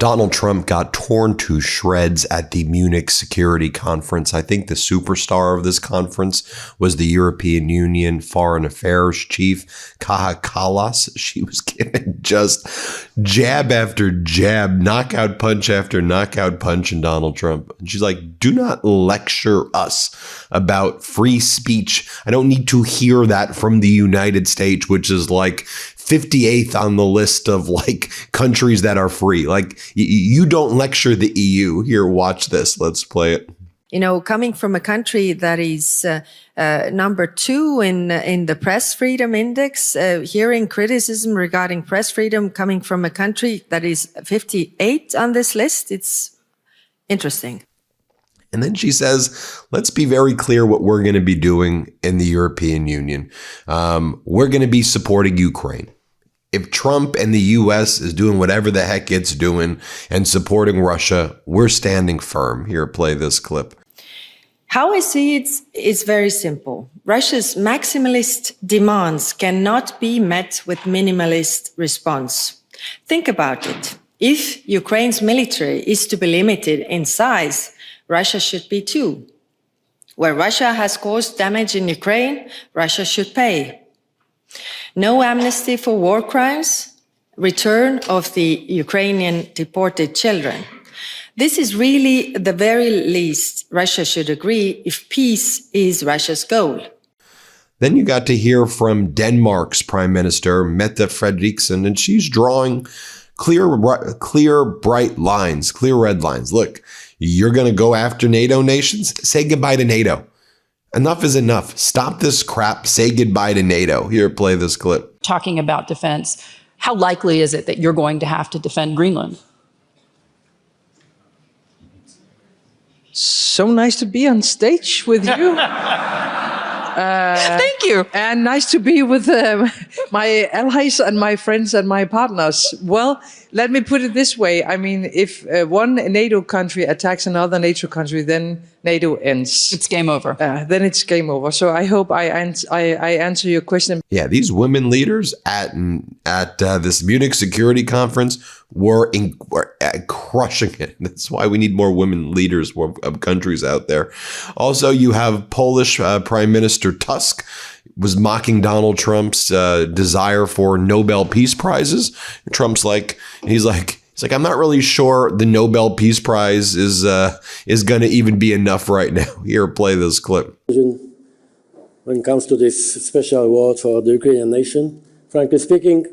Donald Trump got torn to shreds at the Munich Security Conference. I think the superstar of this conference was the European Union Foreign Affairs Chief, Kaja Kallas. She was given just jab after jab, knockout punch after knockout punch in Donald Trump. And she's like, do not lecture us about free speech. I don't need to hear that from the United States, which is like 58th on the list of like countries that are free. Like you don't lecture the EU. Here, watch this. Let's play it. You know, coming from a country that is number 2 in the press freedom index, hearing criticism regarding press freedom coming from a country that is 58 on this list, it's interesting. And then she says, let's be very clear what we're going to be doing in the European Union. We're going to be supporting Ukraine. If Trump and the U.S. is doing whatever the heck it's doing and supporting Russia, we're standing firm. Here, play this clip. How I see it is very simple. Russia's maximalist demands cannot be met with minimalist response. Think about it. If Ukraine's military is to be limited in size, Russia should be too. Where Russia has caused damage in Ukraine, Russia should pay. No amnesty for war crimes, return of the Ukrainian deported children. This is really the very least Russia should agree if peace is Russia's goal. Then you got to hear from Denmark's Prime Minister, Mette Frederiksen, and she's drawing clear, bright lines, clear red lines. Look, you're going to go after NATO nations? Say goodbye to NATO. Enough is enough. Stop this crap. Say goodbye to NATO. Here, play this clip. Talking about defense, how likely is it that you're going to have to defend Greenland? So nice to be on stage with you. Thank you. And nice to be with my allies and my friends and my partners. Well, let me put it this way. I mean, if one NATO country attacks another NATO country, then NATO ends. It's game over. Then it's game over. So I hope I answer your question. Yeah, these women leaders at this Munich Security Conference were crushing it. That's why we need more women leaders of countries out there. Also, you have Polish Prime Minister Tusk was mocking Donald Trump's desire for Nobel Peace Prizes. Trump's like, he's like, I'm not really sure the Nobel Peace Prize is going to even be enough right now. Here, play this clip. When it comes to this special award for the Ukrainian nation, frankly speaking,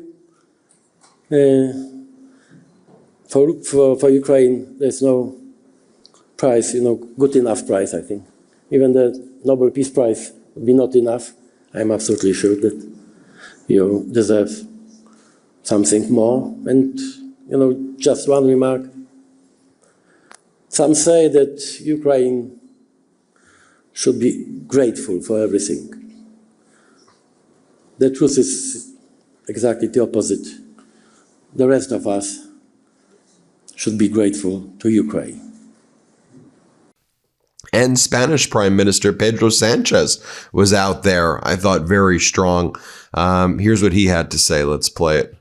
for Ukraine, there's no prize, good enough prize, I think. Even the Nobel Peace Prize would be not enough. I'm absolutely sure that you deserve something more. And, just one remark. Some say that Ukraine should be grateful for everything. The truth is exactly the opposite. The rest of us should be grateful to Ukraine. And Spanish Prime Minister Pedro Sanchez was out there, I thought, very strong. Here's what he had to say. Let's play it.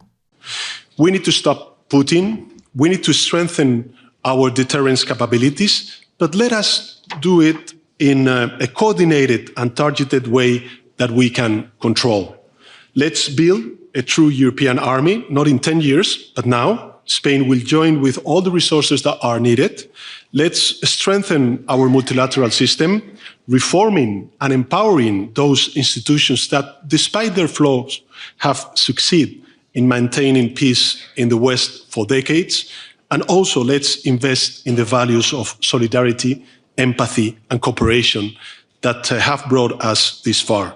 We need to stop Putin. We need to strengthen our deterrence capabilities, but let us do it in a coordinated and targeted way that we can control. Let's build a true European army, not in 10 years, but now. Spain will join with all the resources that are needed. Let's strengthen our multilateral system, reforming and empowering those institutions that, despite their flaws, have succeeded in maintaining peace in the West for decades. And also, let's invest in the values of solidarity, empathy, and cooperation that have brought us this far.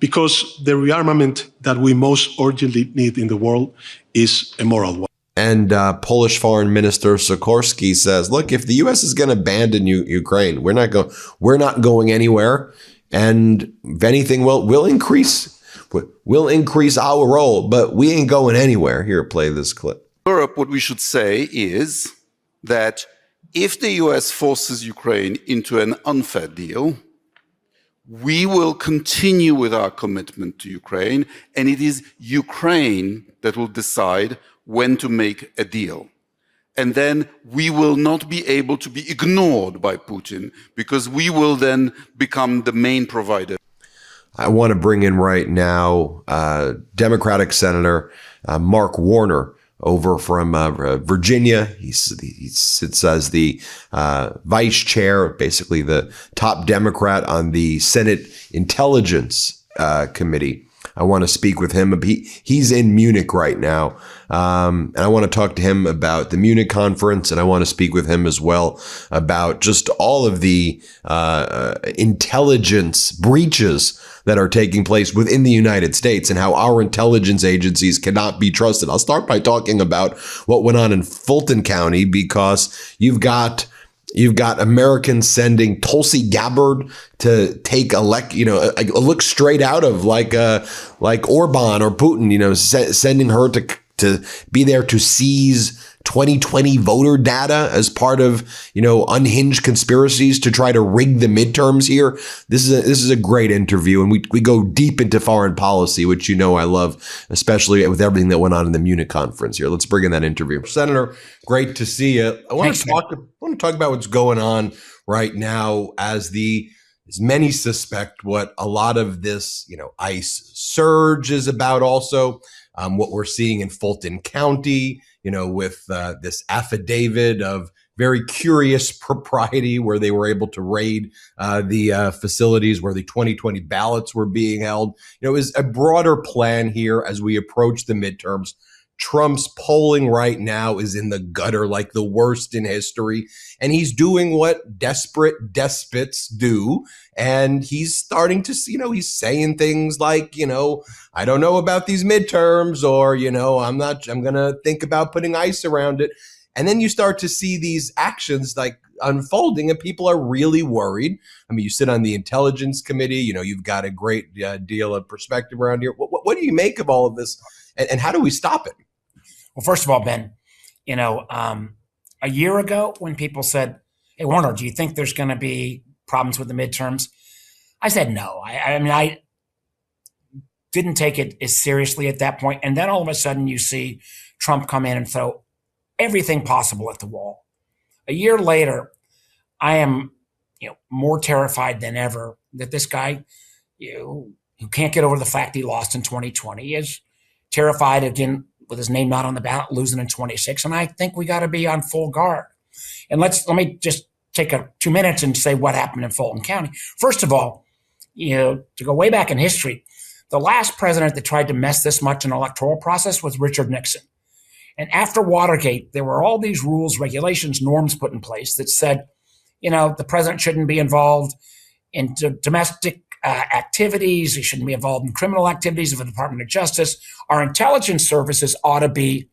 Because the rearmament that we most urgently need in the world is a moral one. And Polish Foreign Minister Sikorski says, look, if the U.S. is going to abandon Ukraine, we're not going anywhere. And if anything, we'll increase our role, but we ain't going anywhere. Here, play this clip. Europe, what we should say is that if the US forces Ukraine into an unfair deal, we will continue with our commitment to Ukraine, and it is Ukraine that will decide when to make a deal. And then we will not be able to be ignored by Putin because we will then become the main provider. I want to bring in right now Democratic Senator Mark Warner over from Virginia. He sits as the vice chair, basically the top Democrat on the Senate Intelligence Committee. I want to speak with him. He's in Munich right now. And I want to talk to him about the Munich conference. And I want to speak with him as well about just all of the intelligence breaches that are taking place within the United States and how our intelligence agencies cannot be trusted. I'll start by talking about what went on in Fulton County, because you've got Americans sending Tulsi Gabbard to take a look straight out of like Orban or Putin, sending her to be there to seize 2020 voter data as part of, unhinged conspiracies to try to rig the midterms here. This is a great interview, and we go deep into foreign policy, which I love, especially with everything that went on in the Munich conference here. Let's bring in that interview. Senator, great to see you. I want to talk about what's going on right now as many suspect what a lot of this, ICE surge is about. Also, what we're seeing in Fulton County, with this affidavit of very curious propriety where they were able to raid the facilities where the 2020 ballots were being held. Is a broader plan here as we approach the midterms. Trump's polling right now is in the gutter, like the worst in history. And he's doing what desperate despots do. And he's starting to see, he's saying things like, I don't know about these midterms, or, I'm going to think about putting ICE around it. And then you start to see these actions like unfolding, and people are really worried. I mean, you sit on the Intelligence Committee, you've got a great deal of perspective around here. What do you make of all of this, and how do we stop it? Well, first of all, Ben, a year ago when people said, "Hey, Warner, do you think there's going to be problems with the midterms?" I said no. I didn't take it as seriously at that point. And then all of a sudden you see Trump come in and throw everything possible at the wall. A year later, I am more terrified than ever that this guy who can't get over the fact he lost in 2020 is terrified again with his name not on the ballot, losing in 26. And I think we got to be on full guard. And let me just take 2 minutes and say what happened in Fulton County. First of all, to go way back in history, the last president that tried to mess this much in the electoral process was Richard Nixon. And after Watergate, there were all these rules, regulations, norms put in place that said, the president shouldn't be involved in domestic activities. He shouldn't be involved in criminal activities of the Department of Justice. Our intelligence services ought to be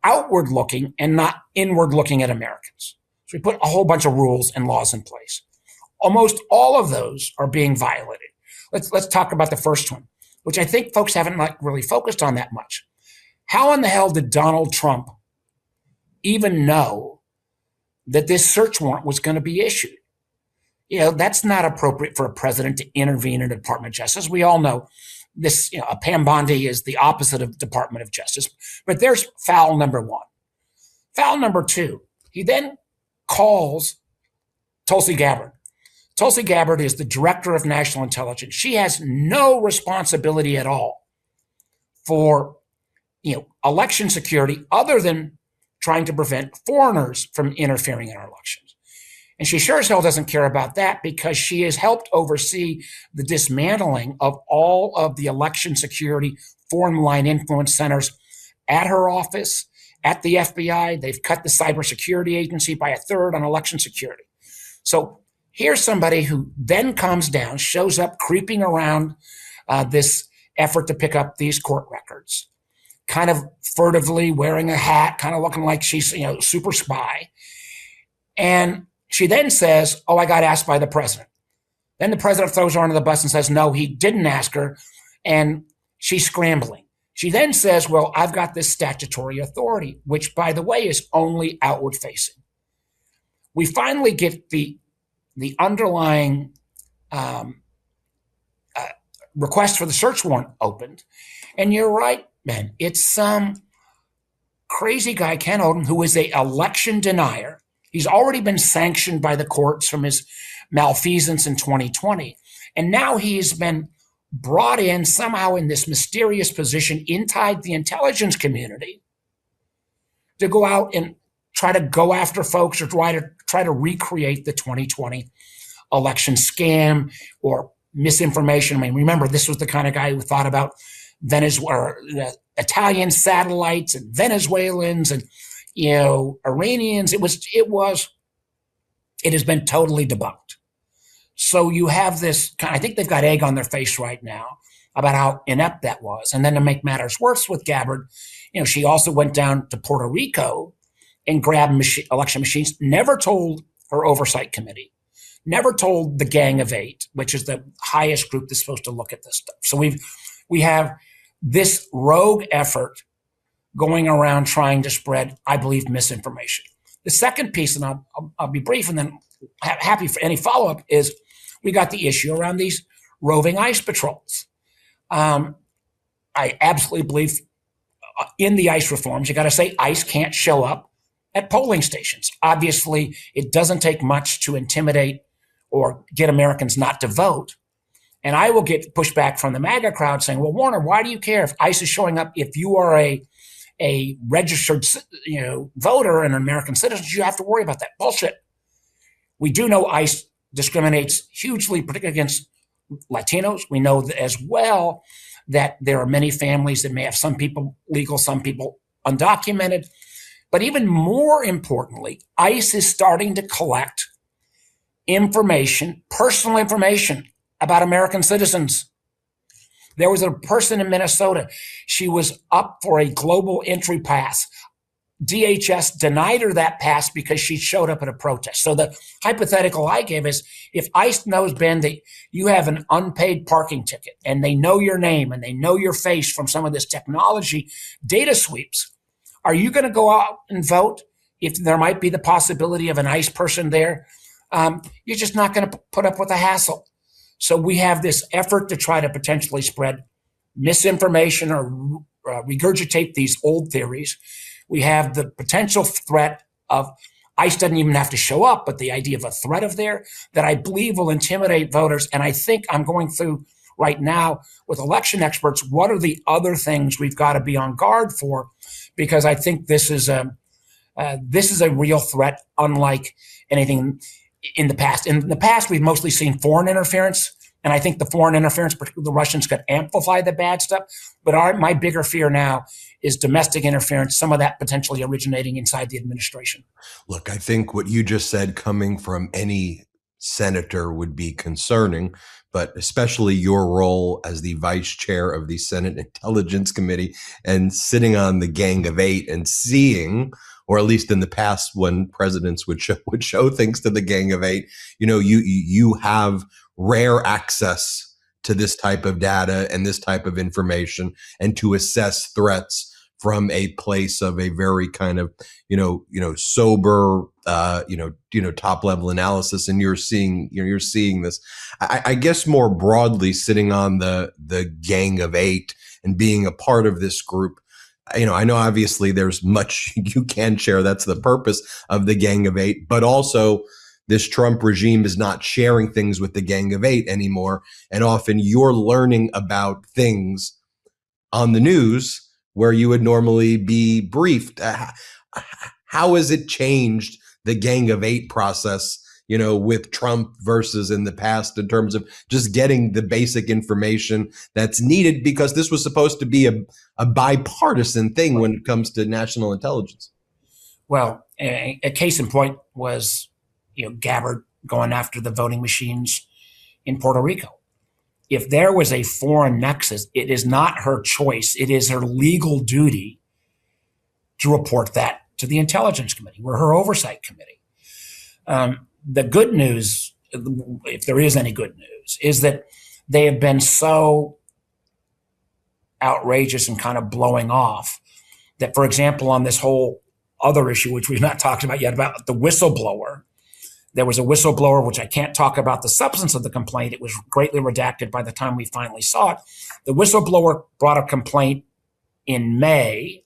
outward looking and not inward looking at Americans. So we put a whole bunch of rules and laws in place. Almost all of those are being violated. Let's talk about the first one, which I think folks haven't really focused on that much. How in the hell did Donald Trump even know that this search warrant was going to be issued? That's not appropriate for a president to intervene in the Department of Justice. We all know this, a Pam Bondi is the opposite of Department of Justice. But there's foul number one. Foul number two, he then calls Tulsi Gabbard. Tulsi Gabbard is the director of national intelligence. She has no responsibility at all for, election security other than trying to prevent foreigners from interfering in our elections. And she sure as hell doesn't care about that because she has helped oversee the dismantling of all of the election security foreign line influence centers at her office, at the FBI. They've cut the cybersecurity agency by 1/3 on election security. So here's somebody who then comes down, shows up creeping around this effort to pick up these court records, kind of furtively wearing a hat, kind of looking like she's, super spy. And she then says, "Oh, I got asked by the president." Then the president throws her under the bus and says, "No, he didn't ask her." And she's scrambling. She then says, "Well, I've got this statutory authority," which, by the way, is only outward facing. We finally get the underlying request for the search warrant opened. And you're right, Ben, it's some crazy guy, Ken Oden, who is a election denier. He's already been sanctioned by the courts from his malfeasance in 2020. And now he's been brought in somehow in this mysterious position inside the intelligence community to go out and try to go after folks or try to recreate the 2020 election scam or misinformation. I mean, remember, this was the kind of guy who thought about Italian satellites and Venezuelans and Iranians. It has been totally debunked. So you have this I think they've got egg on their face right now about how inept that was. And then to make matters worse with Gabbard, she also went down to Puerto Rico and grabbed election machines, never told her oversight committee, never told the Gang of Eight, which is the highest group that's supposed to look at this stuff. So we have this rogue effort going around trying to spread, I believe, misinformation. The second piece, and I'll be brief and then happy for any follow-up, is we got the issue around these roving ICE patrols. I absolutely believe in the ICE reforms, you got to say ICE can't show up at polling stations. Obviously, it doesn't take much to intimidate or get Americans not to vote. And I will get pushback from the MAGA crowd saying, well, Warner, why do you care if ICE is showing up? If you are a registered voter and an American citizen, you have to worry about that. Bullshit. We do know ICE discriminates hugely, particularly against Latinos. We know as well that there are many families that may have some people legal, some people undocumented. But even more importantly, ICE is starting to collect information, personal information about American citizens. There was a person in Minnesota. She was up for a global entry pass. DHS denied her that pass because she showed up at a protest. So the hypothetical I gave is, if ICE knows, Ben, that you have an unpaid parking ticket and they know your name and they know your face from some of this technology data sweeps, are you going to go out and vote if there might be the possibility of an ICE person there? You're just not going to put up with the hassle. So we have this effort to try to potentially spread misinformation or regurgitate these old theories. We have the potential threat of ICE doesn't even have to show up, but the idea of a threat of there that I believe will intimidate voters. And I think I'm going through right now with election experts, what are the other things we've got to be on guard for? Because I think this is a real threat, unlike anything in the past. In the past, we've mostly seen foreign interference. And I think the foreign interference, particularly the Russians, could amplify the bad stuff. But my bigger fear now is domestic interference, some of that potentially originating inside the administration. Look, I think what you just said coming from any senator would be concerning, but especially your role as the vice chair of the Senate Intelligence Committee and sitting on the Gang of Eight and seeing, or at least in the past when presidents would show things to the Gang of Eight, you have rare access to this type of data and this type of information, and to assess threats from a place of a very kind of, sober, top level analysis. And you're seeing this, I guess, more broadly, sitting on the Gang of Eight and being a part of this group. I know obviously there's much you can share. That's the purpose of the Gang of Eight, but also this Trump regime is not sharing things with the Gang of Eight anymore. And often you're learning about things on the news where you would normally be briefed. How has it changed the Gang of Eight process, with Trump versus in the past, in terms of just getting the basic information that's needed? Because this was supposed to be a bipartisan thing when it comes to national intelligence. Well, a case in point was, Gabbard going after the voting machines in Puerto Rico. If there was a foreign nexus, it is not her choice. It is her legal duty to report that to the Intelligence Committee. We're her oversight committee. The good news, if there is any good news, is that they have been so outrageous and kind of blowing off that, for example, on this whole other issue, which we've not talked about yet, about the whistleblower, there was a whistleblower, which I can't talk about the substance of the complaint. It was greatly redacted by the time we finally saw it. The whistleblower brought a complaint in May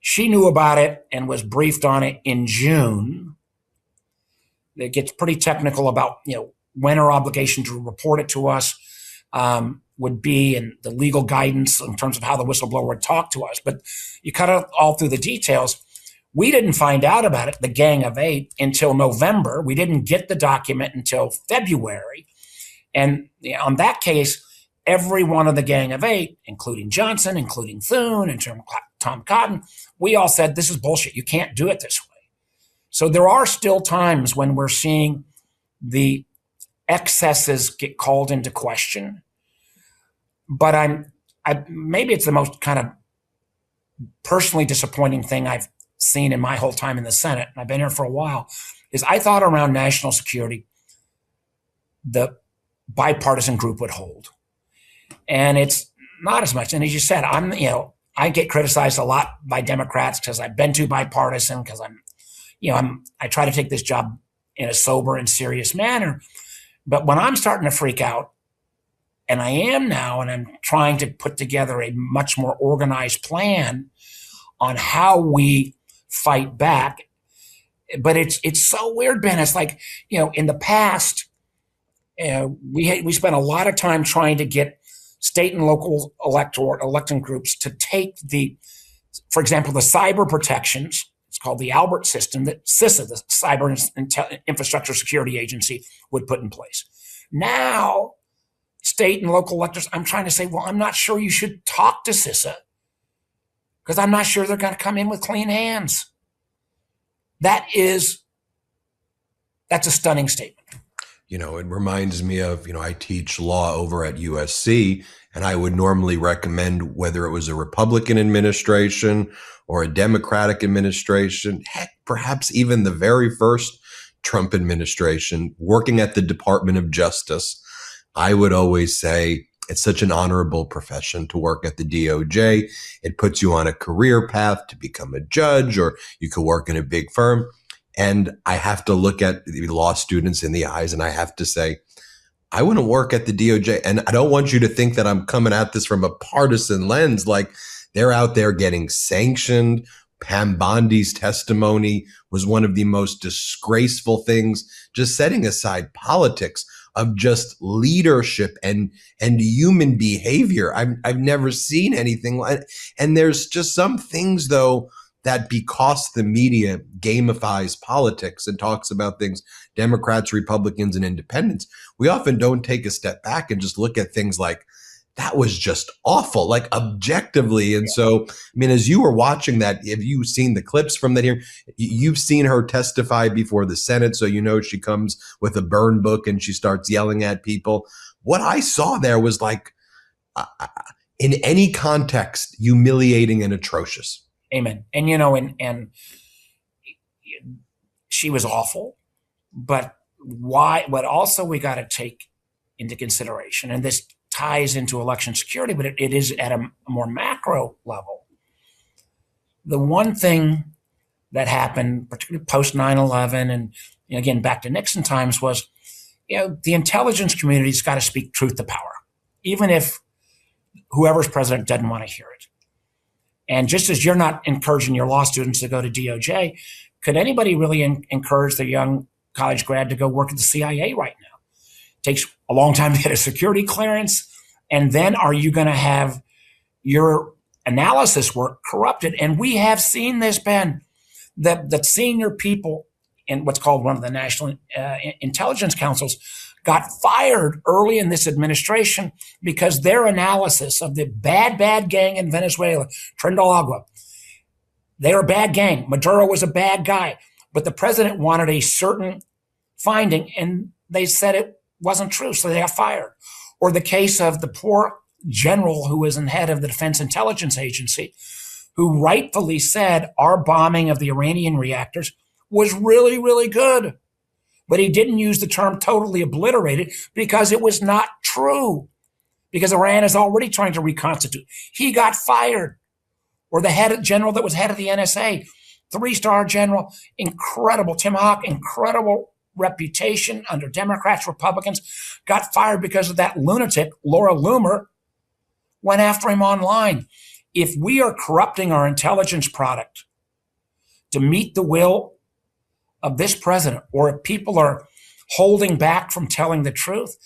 She knew about it and was briefed on it in June. It gets pretty technical about, when our obligation to report it to us would be, and the legal guidance in terms of how the whistleblower would talk to us. But you cut it all through the details. We didn't find out about it, the Gang of Eight, until November. We didn't get the document until February. And on that case, every one of the Gang of Eight, including Johnson, including Thune, and Tom Cotton, we all said, this is bullshit. You can't do it this way. So there are still times when we're seeing the excesses get called into question. But maybe it's the most kind of personally disappointing thing I've seen in my whole time in the Senate, and I've been here for a while, is I thought around national security, the bipartisan group would hold. And it's not as much. And as you said, I get criticized a lot by Democrats because I've been too bipartisan, because I try to take this job in a sober and serious manner. But when I'm starting to freak out, and I am now, and I'm trying to put together a much more organized plan on how we fight back. But it's so weird, Ben. It's like, in the past, we spent a lot of time trying to get state and local electing groups to take for example, the cyber protections. It's called the Albert system that CISA, the Cyber Infrastructure Security Agency, would put in place. Now, state and local electors, I'm trying to say, well, I'm not sure you should talk to CISA, because I'm not sure they're going to come in with clean hands. That's a stunning statement. It reminds me of, I teach law over at USC, and I would normally recommend, whether it was a Republican administration or a Democratic administration, heck, perhaps even the very first Trump administration, working at the Department of Justice, I would always say it's such an honorable profession to work at the DOJ. It puts you on a career path to become a judge, or you could work in a big firm. And I have to look at the law students in the eyes, and I have to say, I want to work at the DOJ. And I don't want you to think that I'm coming at this from a partisan lens. Like, they're out there getting sanctioned. Pam Bondi's testimony was one of the most disgraceful things, just setting aside politics, of just leadership and human behavior. I've never seen anything like it. And there's just some things, though, that because the media gamifies politics and talks about things, Democrats, Republicans, and independents, we often don't take a step back and just look at things like, that was just awful, like objectively. And so, as you were watching that, have you seen the clips from that hearing? You've seen her testify before the Senate, so she comes with a burn book and she starts yelling at people. What I saw there was like, in any context, humiliating and atrocious. Amen. And, and she was awful, but what also we got to take into consideration, and this ties into election security, but it is at a more macro level. The one thing that happened, particularly post 9/11, and again, back to Nixon times, was, the intelligence community's got to speak truth to power, even if whoever's president doesn't want to hear it. And just as you're not encouraging your law students to go to DOJ, could anybody really encourage the young college grad to go work at the CIA right now? It takes a long time to get a security clearance. And then are you going to have your analysis work corrupted? And we have seen this, Ben, that senior people in what's called one of the national intelligence councils got fired early in this administration because their analysis of the bad gang in Venezuela, Tren del Agua, they were a bad gang. Maduro was a bad guy. But the president wanted a certain finding, and they said it wasn't true, so they got fired. Or the case of the poor general who was in head of the Defense Intelligence Agency, who rightfully said our bombing of the Iranian reactors was really, really good. But he didn't use the term totally obliterated because it was not true, because Iran is already trying to reconstitute. He got fired. Or the head general that was head of the NSA, 3-star general, incredible, Tim Hawk, incredible reputation under Democrats, Republicans, got fired because of that lunatic, Laura Loomer, went after him online. if we are corrupting our intelligence product to meet the will of this president, or if people are holding back from telling the truth,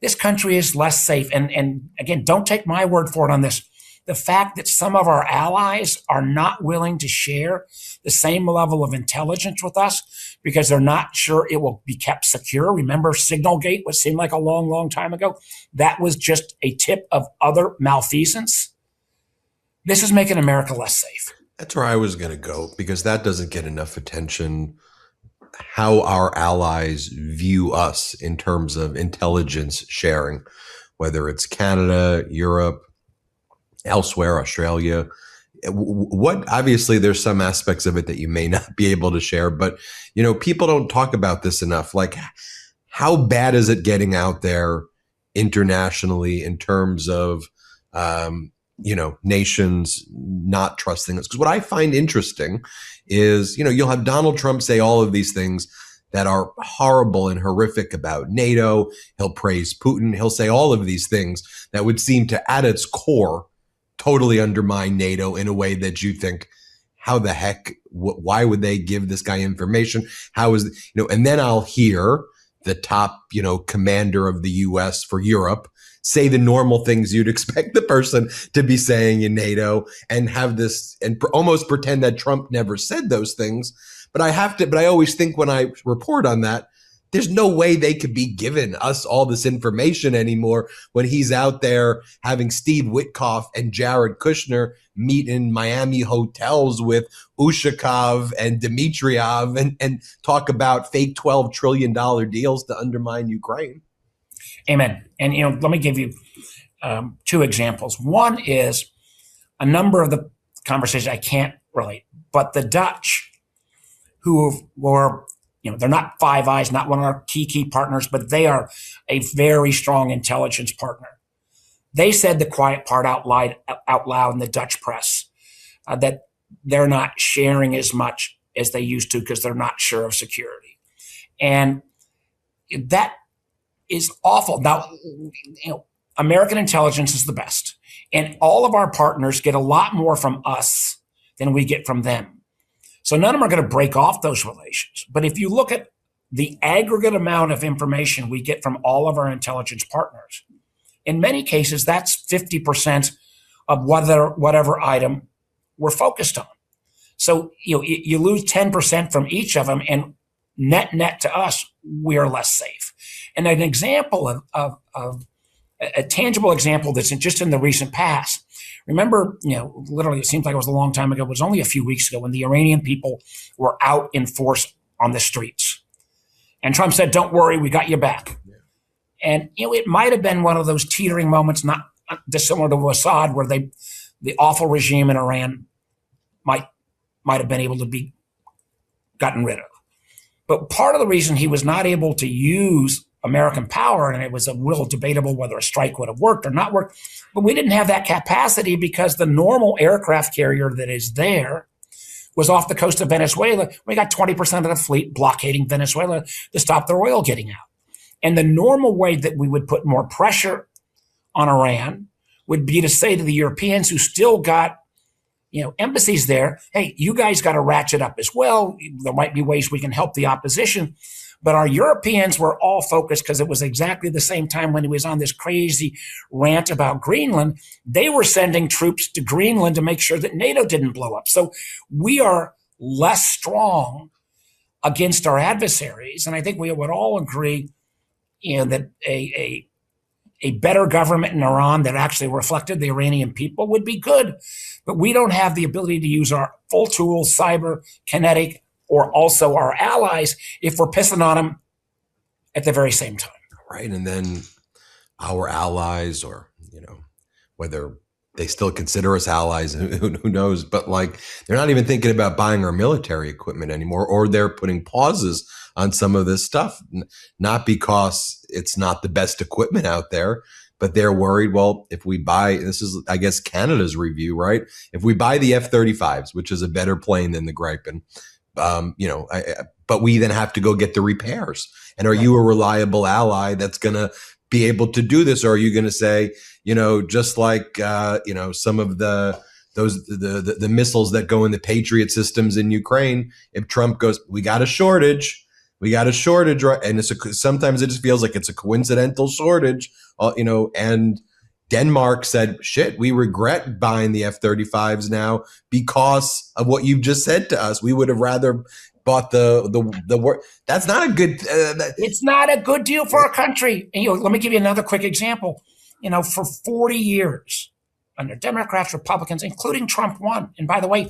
this country is less safe. And again, don't take my word for it on this. The fact that some of our allies are not willing to share the same level of intelligence with us because they're not sure it will be kept secure. Remember Signalgate, what seemed like a long, long time ago? That was just a tip of other malfeasance. This is making America less safe. That's where I was going to go, because that doesn't get enough attention. How our allies view us in terms of intelligence sharing, whether it's Canada, Europe, elsewhere, Australia. What, obviously there's some aspects of it that you may not be able to share, but people don't talk about this enough. Like, how bad is it getting out there internationally in terms of nations not trusting us? Because what I find interesting is, you'll have Donald Trump say all of these things that are horrible and horrific about NATO. He'll praise Putin. He'll say all of these things that would seem to, at its core, totally undermine NATO in a way that you think, how the heck, why would they give this guy information? How is, and then I'll hear the top, commander of the US for Europe say the normal things you'd expect the person to be saying in NATO, and have this, and almost pretend that Trump never said those things. But I always think when I report on that, there's no way they could be giving us all this information anymore when he's out there having Steve Witkoff and Jared Kushner meet in Miami hotels with Ushakov and Dmitriev and talk about fake $12 trillion deals to undermine Ukraine. Amen. And, let me give you two examples. One is a number of the conversations I can't relate, but the Dutch, who were, they're not Five Eyes, not one of our key partners, but they are a very strong intelligence partner. They said the quiet part out loud in the Dutch press, that they're not sharing as much as they used to because they're not sure of security. And that is awful. Now, American intelligence is the best, and all of our partners get a lot more from us than we get from them. So none of them are going to break off those relations. But if you look at the aggregate amount of information we get from all of our intelligence partners, in many cases, that's 50% of whatever item we're focused on. So you lose 10% from each of them, and net to us, we are less safe. And an example of a tangible example that's just in the recent past. Remember, literally, it seems like it was a long time ago. It was only a few weeks ago when the Iranian people were out in force on the streets. And Trump said, "Don't worry, we got you back." Yeah. And, it might have been one of those teetering moments, not dissimilar to Assad, where the awful regime in Iran might have been able to be gotten rid of. But part of the reason he was not able to use American power, and it was a real debatable whether a strike would have worked or not worked, but we didn't have that capacity because the normal aircraft carrier that is there was off the coast of Venezuela. We got 20% of the fleet blockading Venezuela to stop their oil getting out. And the normal way that we would put more pressure on Iran would be to say to the Europeans who still got embassies there, hey, you guys got to ratchet up as well. There might be ways we can help the opposition. But our Europeans were all focused, because it was exactly the same time when he was on this crazy rant about Greenland. They were sending troops to Greenland to make sure that NATO didn't blow up. So we are less strong against our adversaries. And I think we would all agree that a better government in Iran that actually reflected the Iranian people would be good. But we don't have the ability to use our full tools, cyber, kinetic, or also our allies, if we're pissing on them at the very same time. Right. And then our allies, or, whether they still consider us allies, who knows, but they're not even thinking about buying our military equipment anymore, or they're putting pauses on some of this stuff, not because it's not the best equipment out there, but they're worried, well, if we buy, this is, I guess, Canada's review, right? If we buy the F-35s, which is a better plane than the Gripen, but we then have to go get the repairs. And are you a reliable ally that's going to be able to do this? Or are you going to say, just like, some of the the missiles that go in the Patriot systems in Ukraine. If Trump goes, we got a shortage, right? And sometimes it just feels like it's a coincidental shortage, and Denmark said, shit, we regret buying the F-35s now because of what you've just said to us. We would have rather bought the work. That's not a good. It's not a good deal for our country. And let me give you another quick example. For 40 years, under Democrats, Republicans, including Trump won. And by the way,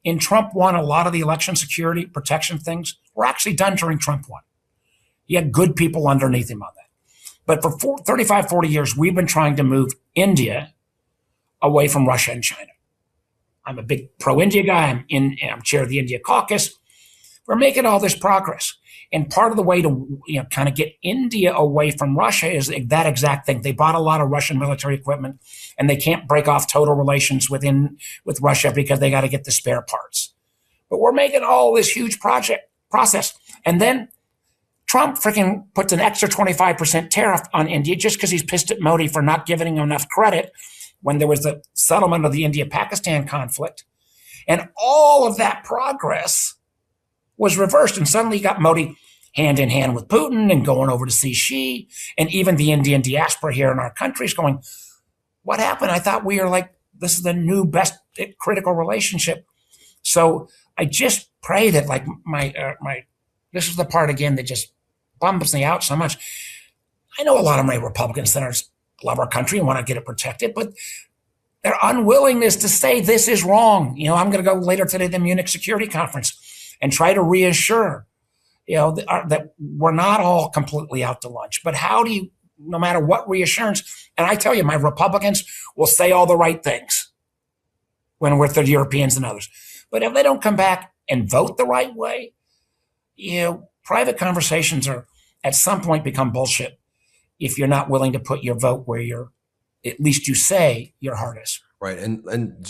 in Trump won, a lot of the election security protection things were actually done during Trump won. He had good people underneath him on that. But for 35, 40 years, we've been trying to move India away from Russia and China. I'm a big pro-India guy. I'm chair of the India caucus. We're making all this progress. And part of the way to kind of get India away from Russia is that exact thing. They bought a lot of Russian military equipment, and they can't break off total relations with Russia because they got to get the spare parts. But we're making all this huge process. And then Trump freaking puts an extra 25% tariff on India just because he's pissed at Modi for not giving him enough credit when there was the settlement of the India-Pakistan conflict. And all of that progress was reversed. And suddenly you got Modi hand in hand with Putin and going over to see Xi. And even the Indian diaspora here in our country is going, what happened? I thought we were this is the new best critical relationship. So I just pray that this is the part again that just bums me out so much. I know a lot of my Republican senators love our country and want to get it protected, but their unwillingness to say this is wrong. I'm going to go later today to the Munich Security Conference and try to reassure, that we're not all completely out to lunch. But how do you, no matter what reassurance, and I tell you, my Republicans will say all the right things when we're with the Europeans and others. But if they don't come back and vote the right way, private conversations are at some point become bullshit if you're not willing to put your vote where at least you say your heart is. Right. And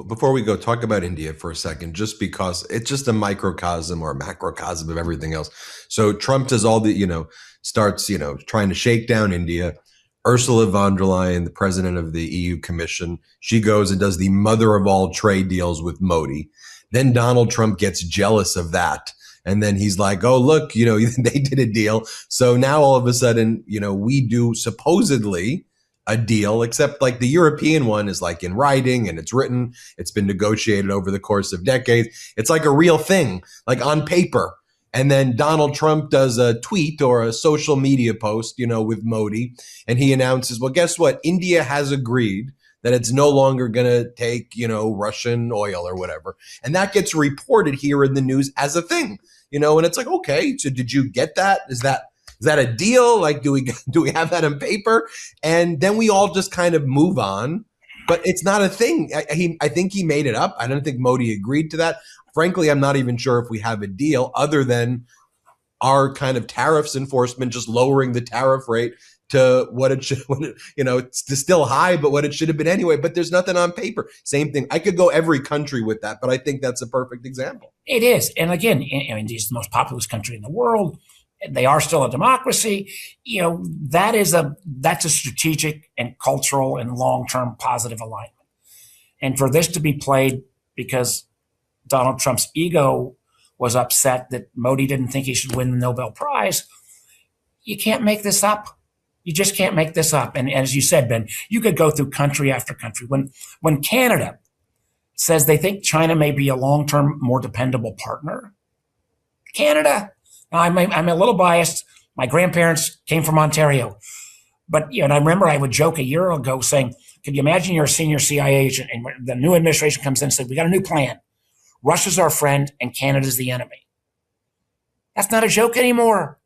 before we go, talk about India for a second, just because it's just a microcosm or a macrocosm of everything else. So Trump does all the, starts, trying to shake down India. Ursula von der Leyen, the president of the EU Commission, she goes and does the mother of all trade deals with Modi. Then Donald Trump gets jealous of that. And then he's like, oh, look, they did a deal. So now all of a sudden, we do supposedly a deal, except the European one is in writing and it's written. It's been negotiated over the course of decades. It's like a real thing, on paper. And then Donald Trump does a tweet or a social media post, with Modi. And he announces, well, guess what? India has agreed that it's no longer going to take, Russian oil or whatever. And that gets reported here in the news as a thing, and it's okay, so did you get that? Is that a deal? Do we have that on paper? And then we all just kind of move on, but it's not a thing. I think he made it up. I don't think Modi agreed to that. Frankly, I'm not even sure if we have a deal other than our kind of tariffs enforcement, just lowering the tariff rate to what it should, it's still high, but what it should have been anyway. But there's nothing on paper. Same thing. I could go every country with that, but I think that's a perfect example. It is. And again, India is the most populous country in the world. They are still a democracy. That's a strategic and cultural and long-term positive alignment. And for this to be played because Donald Trump's ego was upset that Modi didn't think he should win the Nobel Prize, you can't make this up. You just can't make this up. And as you said, Ben, you could go through country after country. When Canada says they think China may be a long-term, more dependable partner, Canada, now, I'm a little biased. My grandparents came from Ontario. But, and I remember I would joke a year ago saying, could you imagine you're a senior CIA agent and the new administration comes in and says, we got a new plan. Russia's our friend and Canada's the enemy. That's not a joke anymore.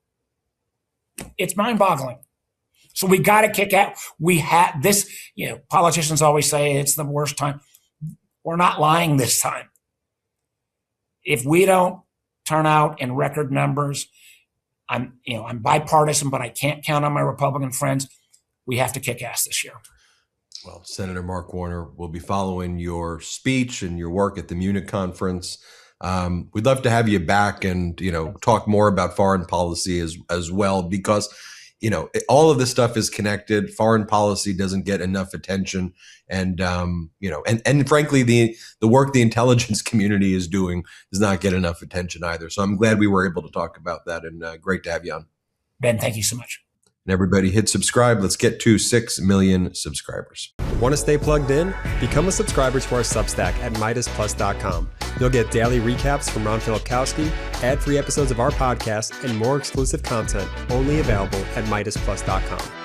It's mind-boggling. So we got to kick out. We had this, politicians always say it's the worst time. We're not lying this time. If we don't turn out in record numbers, I'm bipartisan, but I can't count on my Republican friends. We have to kick ass this year. Well, Senator Mark Warner will be following your speech and your work at the Munich conference. We'd love to have you back and, talk more about foreign policy as well, because all of this stuff is connected. Foreign policy doesn't get enough attention. And, and frankly, the work the intelligence community is doing does not get enough attention either. So I'm glad we were able to talk about that, and great to have you on. Ben, thank you so much. And everybody hit subscribe. Let's get to 6 million subscribers. Want to stay plugged in? Become a subscriber to our Substack at MeidasPlus.com. You'll get daily recaps from Ron Filipkowski, ad-free episodes of our podcast, and more exclusive content only available at MeidasPlus.com.